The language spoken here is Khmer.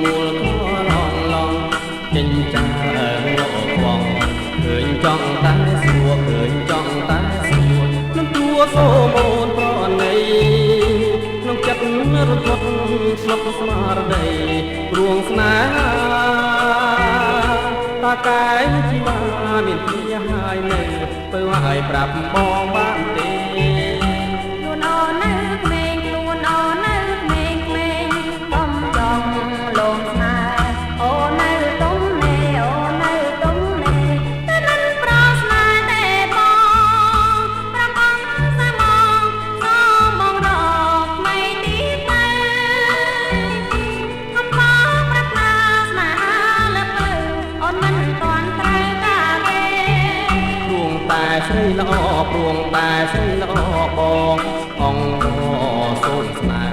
មូលខឡងឡងចិញ្ចាងកខ្វងឃើញចង់តែសួរឃើញចង់តែសួរនឹងទួសូមអូនប្រណីក្នុងចិត្តរត់ស្លុតស្មារតីព្រួងស្នេហាតាកាយជីវាមានពីហើយនៅទៅឲ្យប្រាប់បងបានទេខ្លួនអូននៅក្មេងខ្លួនអូននៅក្មេងក្មេងកុំចង់លងស្នេហ៍អូននៅទុំនេអូននៅទុំនេតែមិនប្រស្នេហ៍ទេបងប្រាប់អង្គសាមងសូមបងរកไม่ទីទៅកំបោប្រាថ្នាស្នេហាលើពើអូនមិនទាន់ត្រូវការទេព្រួងតែស្រីល្អព្រួងតែស្រីល្អបងអង្គសូមស្នេហ៍